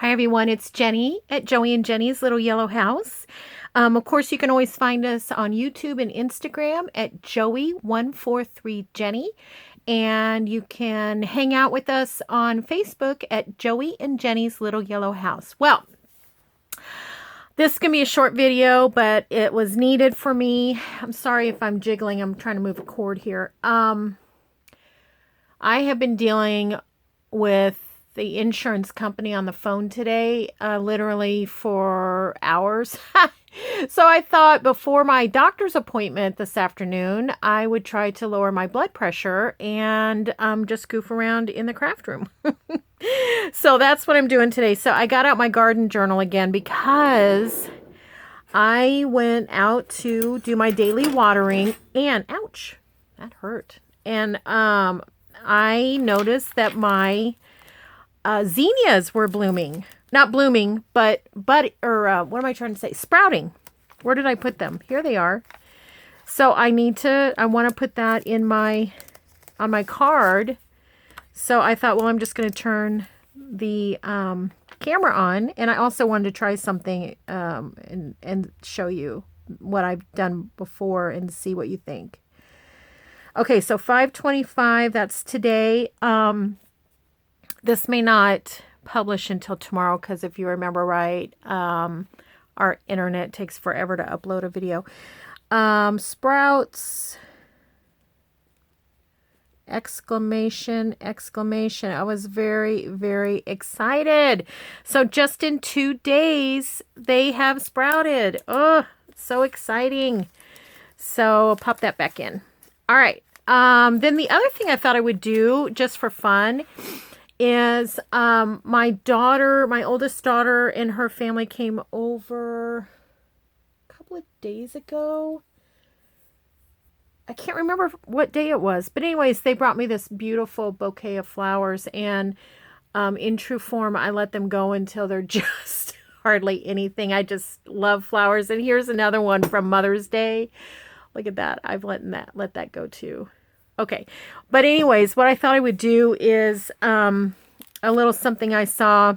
Hi everyone, it's Jenny at Joey and Jenny's Little Yellow House. Of course, you can always find us on YouTube and Instagram at Joey143Jenny. And you can hang out with us on Facebook at Joey and Jenny's Little Yellow House. Well, this is going to be a short video, but it was needed for me. I'm sorry if I'm jiggling. I'm trying to move a cord here. I have been dealing with the insurance company on the phone today, literally for hours. So I thought before my doctor's appointment this afternoon, I would try to lower my blood pressure and just goof around in the craft room. So that's what I'm doing today. So I got out my garden journal again because I went out to do my daily watering and ouch, that hurt. And I noticed that my zinnias were blooming. Not blooming, but what am I trying to say? Sprouting. Where did I put them? Here they are. So I want to put that in on my card. So I thought, well, I'm just going to turn the camera on. And I also wanted to try something and show you what I've done before and see what you think. Okay, so 5/25, that's today. This may not publish until tomorrow because if you remember right, our internet takes forever to upload a video. Sprouts, exclamation. I was very, very excited. So just in 2 days, they have sprouted. Oh, so exciting. So I'll pop that back in. All right. Then the other thing I thought I would do just for fun is my oldest daughter and her family came over a couple of days ago. I can't remember what day it was, but anyways, they brought me this beautiful bouquet of flowers, and in true form, I let them go until they're just hardly anything. I just love flowers, and here's another one from Mother's Day. Look at that. I've let that go too. Okay. But anyways, what I thought I would do is a little something I saw.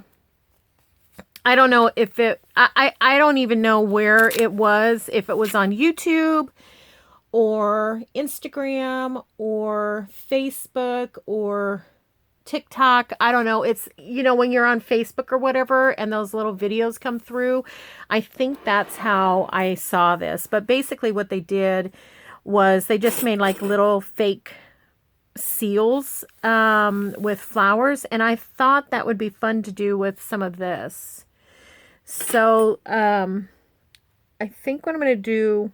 I don't know if I don't even know where it was, if it was on YouTube or Instagram or Facebook or TikTok. I don't know. It's, when you're on Facebook or whatever and those little videos come through, I think that's how I saw this. But basically what they did was they just made like little fake seals with flowers, and I thought that would be fun to do with some of this. So I think what I'm going to do,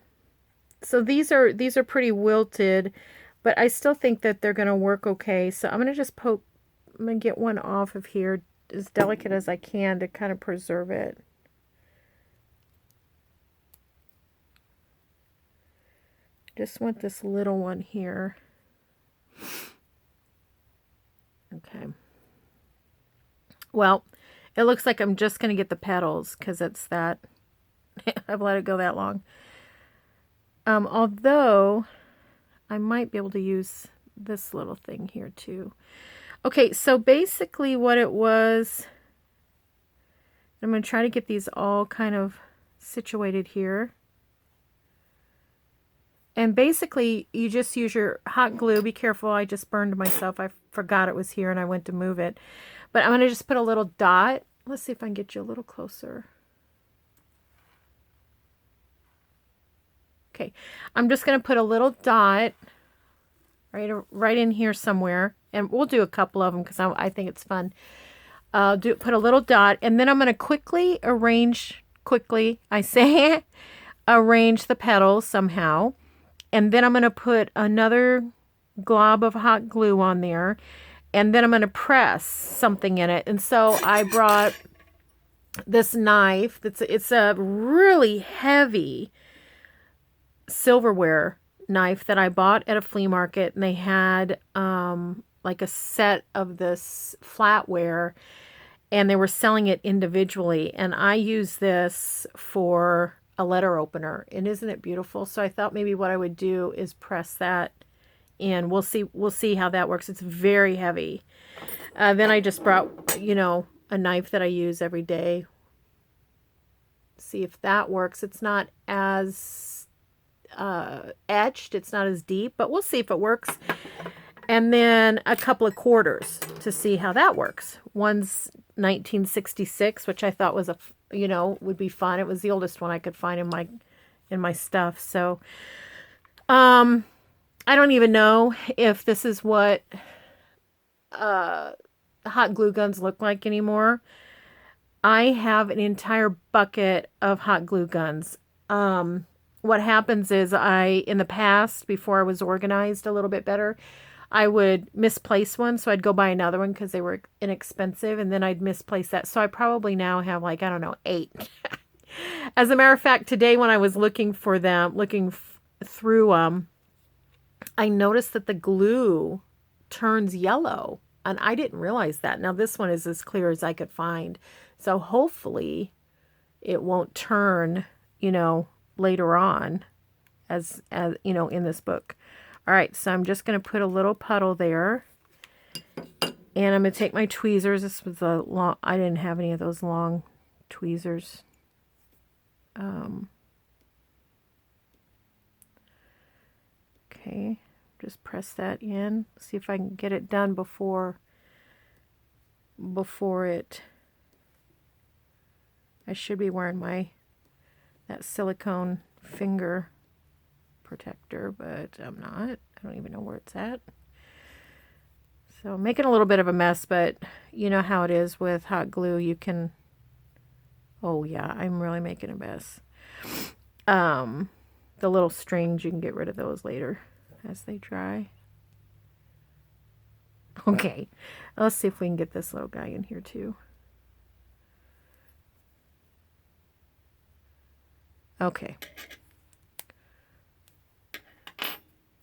so these are pretty wilted, but I still think that they're going to work okay. So I'm going to just I'm going to get one off of here as delicate as I can to kind of preserve it. Just want this little one here. Okay. Well, it looks like I'm just going to get the petals because it's that. I've let it go that long. Although I might be able to use this little thing here too. Okay, so basically what it was, I'm going to try to get these all kind of situated here. And basically, you just use your hot glue. Be careful, I just burned myself. I forgot it was here and I went to move it. But I'm going to just put a little dot. Let's see if I can get you a little closer. Okay, I'm just going to put a little dot right in here somewhere. And we'll do a couple of them because I think it's fun. Put a little dot, and then I'm going to arrange the petals somehow. And then I'm going to put another glob of hot glue on there. And then I'm going to press something in it. And so I brought this knife. It's a really heavy silverware knife that I bought at a flea market. And they had like a set of this flatware. And they were selling it individually. And I use this for a letter opener, and isn't it beautiful? So I thought maybe what I would do is press that in. We'll see how that works. It's very heavy. Then I just brought, a knife that I use every day. See if that works. It's not as etched. It's not as deep, but we'll see if it works. And then a couple of quarters to see how that works. One's 1966, which I thought was would be fun. It was the oldest one I could find in my stuff. So, I don't even know if this is what hot glue guns look like anymore. I have an entire bucket of hot glue guns. What happens is in the past, before I was organized a little bit better, I would misplace one. So I'd go buy another one because they were inexpensive, and then I'd misplace that. So I probably now have like, I don't know, 8. As a matter of fact, today when I was looking for them, through them, I noticed that the glue turns yellow, and I didn't realize that. Now this one is as clear as I could find. So hopefully it won't turn, later on as in this book. All right, so I'm just going to put a little puddle there. And I'm going to take my tweezers. This was I didn't have any of those long tweezers. Okay, just press that in. See if I can get it done before it. I should be wearing that silicone finger protector, but I'm not. I don't even know where it's at. So I'm making a little bit of a mess, but you know how it is with hot glue. You can, oh yeah, I'm really making a mess. The little strings, you can get rid of those later as they dry. Okay, let's see if we can get this little guy in here too. Okay.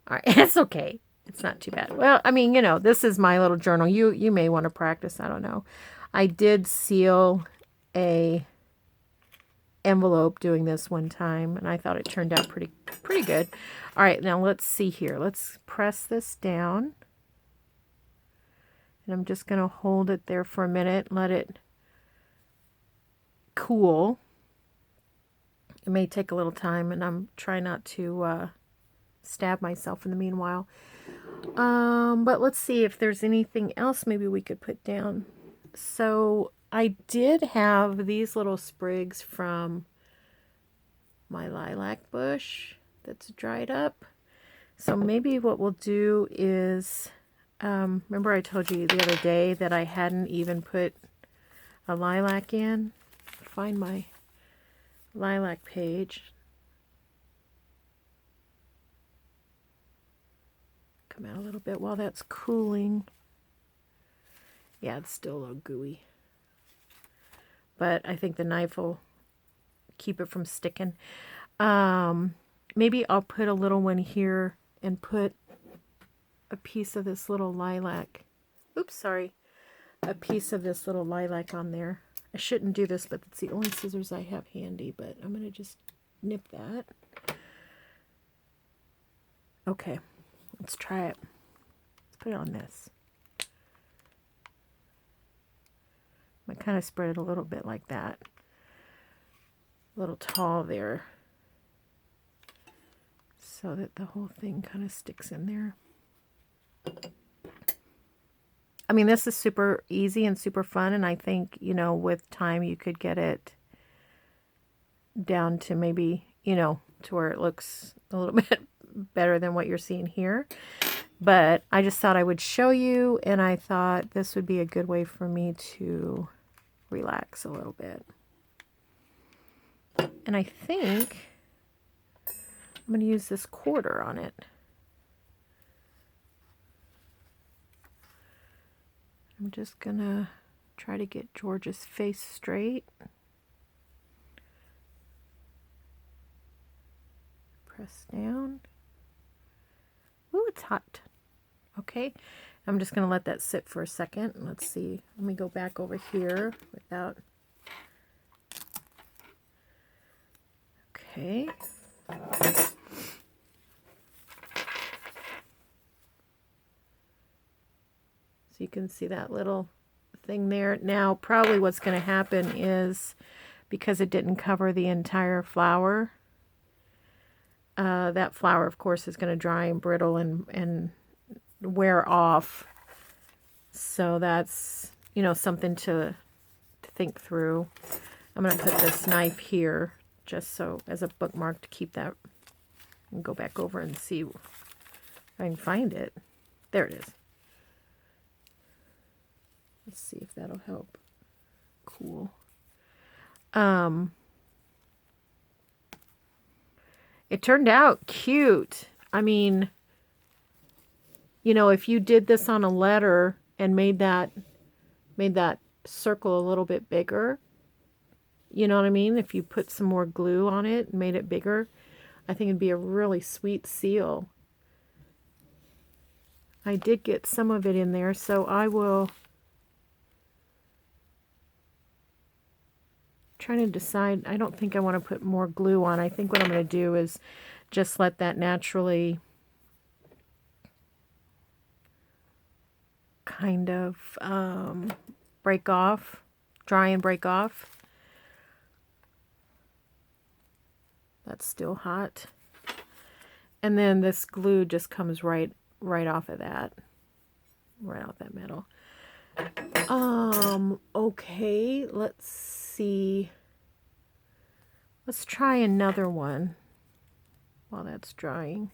All right, it's okay. It's not too bad. Well, I mean, this is my little journal. You may want to practice. I don't know. I did seal a envelope doing this one time, and I thought it turned out pretty good. All right, now let's see here. Let's press this down. And I'm just going to hold it there for a minute, let it cool. It may take a little time, and I'm trying not to stab myself in the meanwhile. But let's see if there's anything else maybe we could put down. So I did have these little sprigs from my lilac bush that's dried up. So maybe what we'll do is, remember I told you the other day that I hadn't even put a lilac in? Find my lilac page. Come out a little bit while that's cooling. Yeah, it's still a little gooey. But I think the knife will keep it from sticking. Maybe I'll put a little one here and put a piece of this little lilac. Oops, sorry. A piece of this little lilac on there. I shouldn't do this, but it's the only scissors I have handy. But I'm going to just nip that. Okay. Let's try it. Let's put it on this. I kind of spread it a little bit like that. A little tall there. So that the whole thing kind of sticks in there. I mean, this is super easy and super fun. And I think, with time you could get it down to maybe, to where it looks a little bit better than what you're seeing here. But I just thought I would show you, and I thought this would be a good way for me to relax a little bit. And I think I'm going to use this quarter on it. I'm just going to try to get George's face straight. Press down. Ooh, it's hot. Okay, I'm just going to let that sit for a second. Let's see. Let me go back over here without... Okay. So you can see that little thing there. Now, probably what's going to happen is, because it didn't cover the entire flower, that flower, of course, is going to dry and brittle and wear off. So that's, you know, something to think through. I'm going to put this knife here just so as a bookmark to keep that, and go back over and see if I can find it. There it is. Let's see if that'll help. Cool. It turned out cute. I mean, you know, if you did this on a letter and made that circle a little bit bigger, you know what I mean? If you put some more glue on it and made it bigger, I think it'd be a really sweet seal. I did get some of it in there, so I will try to decide. I don't think I want to put more glue on. I think what I'm going to do is just let that naturally kind of break off, dry and break off. That's still hot. And then this glue just comes right off of that. Right off that metal. Okay, let's see. Let's try another one while that's drying.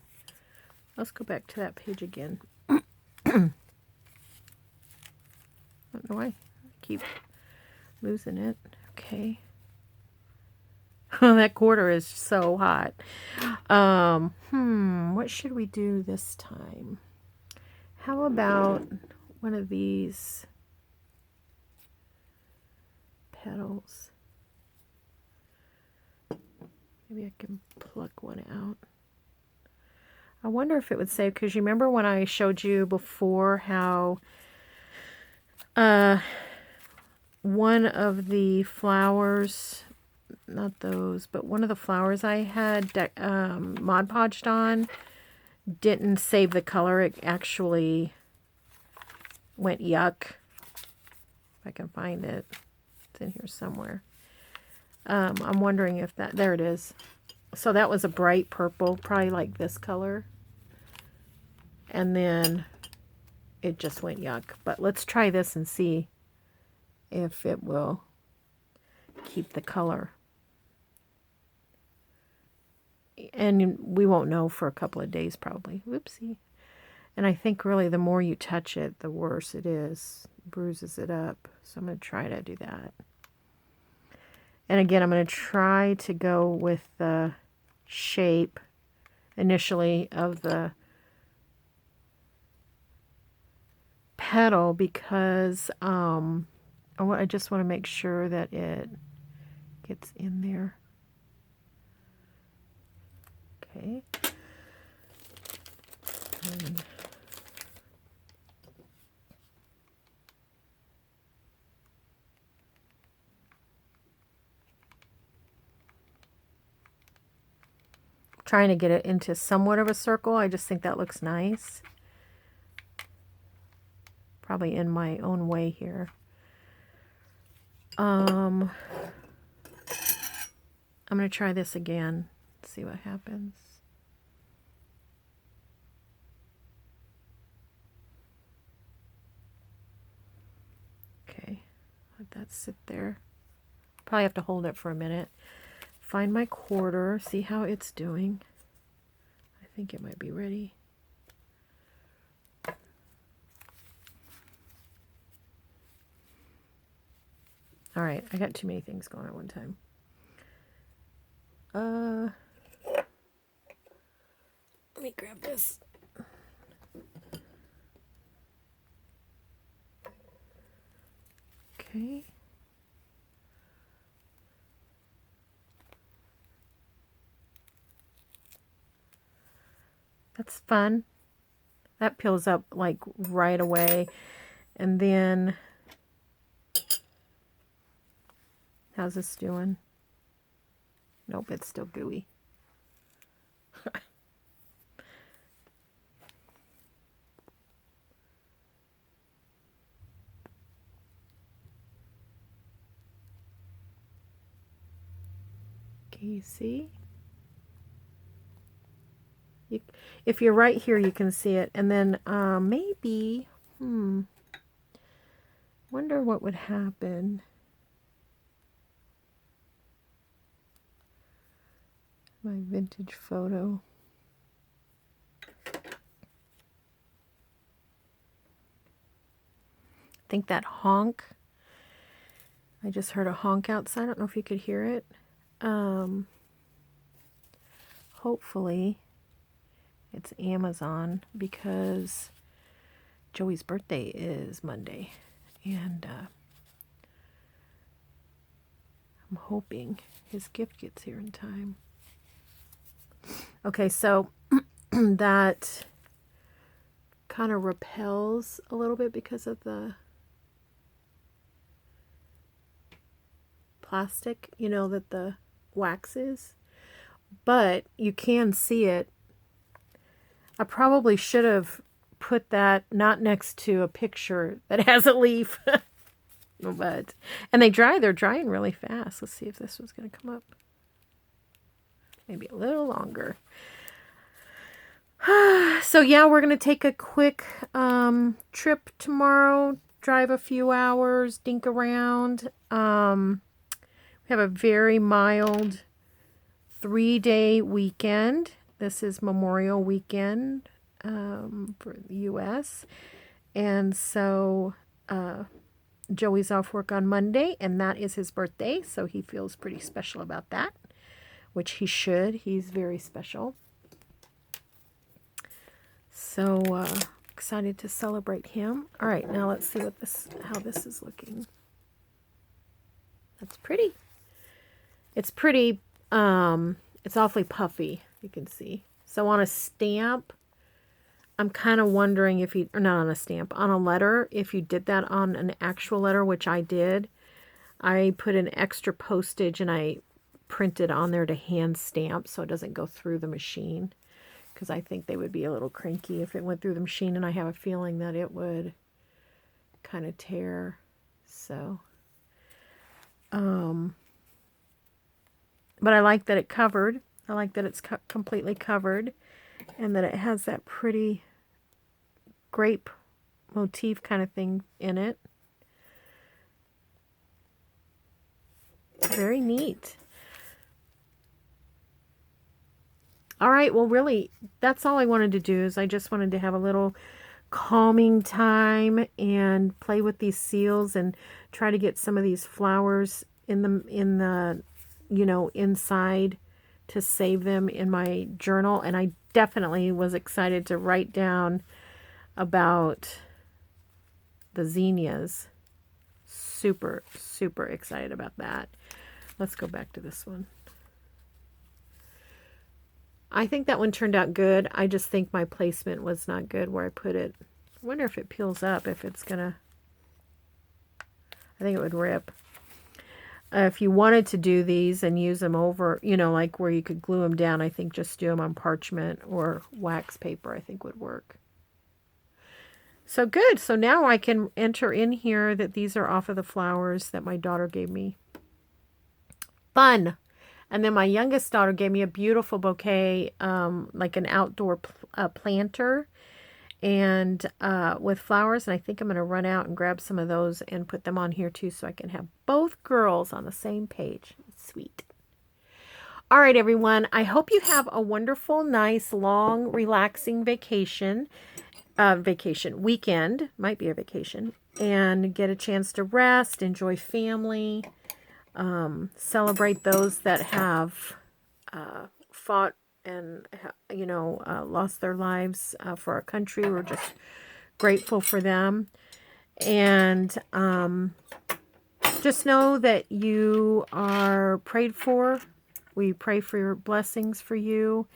Let's go back to that page again. I don't know why I keep losing it. Okay. That quarter is so hot. What should we do this time? How about one of these petals? Maybe I can pluck one out. I wonder if it would say, because you remember when I showed you before how one of the flowers, not those, but one of the flowers I had Mod Podged on didn't save the color. It actually went yuck. If I can find it. It's in here somewhere. I'm wondering if that, there it is. So that was a bright purple, probably like this color. And then it just went yuck. But let's try this and see if it will keep the color. And we won't know for a couple of days probably. Whoopsie. And I think really the more you touch it, the worse it is. Bruises it up. So I'm going to try to do that. And again, I'm going to try to go with the shape initially of the petal, because I just want to make sure that it gets in there. Okay. And trying to get it into somewhat of a circle. I just think that looks nice. Probably in my own way here. I'm going to try this again. See what happens. Okay, let that sit there. Probably have to hold it for a minute. Find my quarter, see how it's doing. I think it might be ready. All right, I got too many things going at one time. Let me grab this. Okay. That's fun. That peels up like right away. And then, how's this doing? Nope, it's still gooey. Can you see? If you're right here, you can see it. And then maybe, wonder what would happen. My vintage photo. I think that honk. I just heard a honk outside. I don't know if you could hear it. Hopefully it's Amazon, because Joey's birthday is Monday, and I'm hoping his gift gets here in time. Okay, so that kind of repels a little bit because of the plastic, you know, that the wax is, but you can see it. I probably should have put that not next to a picture that has a leaf. But, and they're drying really fast. Let's see if this was going to come up. Maybe a little longer. So yeah, we're going to take a quick trip tomorrow, drive a few hours, dink around. We have a very mild 3-day weekend. This is Memorial Weekend for the U.S. And so Joey's off work on Monday, and that is his birthday, so he feels pretty special about that, which he should. He's very special. So excited to celebrate him. All right, now let's see how this is looking. That's pretty. It's pretty. It's awfully puffy, you can see. So on a stamp, I'm kind of wondering if you, or not on a stamp, on a letter, if you did that on an actual letter, which I did. I put an extra postage and I printed on there to hand stamp so it doesn't go through the machine, because I think they would be a little cranky if it went through the machine, and I have a feeling that it would kind of tear. So, but I like that it covered. I like that it's completely covered, and that it has that pretty grape motif kind of thing in it. Very neat. All right, well, really, that's all I wanted to do. Is I just wanted to have a little calming time and play with these seals and try to get some of these flowers in the you know, inside to save them in my journal. And I definitely was excited to write down about the zinnias. Super, super excited about that. Let's go back to this one. I think that one turned out good. I just think my placement was not good where I put it. I wonder if it peels up, if it's gonna... I think it would rip. If you wanted to do these and use them over, you know, like where you could glue them down, I think just do them on parchment or wax paper, I think would work. So good. So now I can enter in here that these are off of the flowers that my daughter gave me. Fun. And then my youngest daughter gave me a beautiful bouquet, like an outdoor planter, and with flowers. And I think I'm going to run out and grab some of those and put them on here too, so I can have both girls on the same page. Sweet. All right, everyone. I hope you have a wonderful, nice, long, relaxing vacation. Weekend. Might be a vacation. And get a chance to rest, enjoy family. Celebrate those that have fought and, you know, lost their lives for our country. We're just grateful for them. And just know that you are prayed for. We pray for your blessings for you,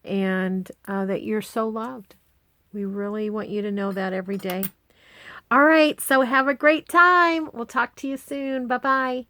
and that you're so loved. We really want you to know that every day. All right, so have a great time. We'll talk to you soon. Bye-bye.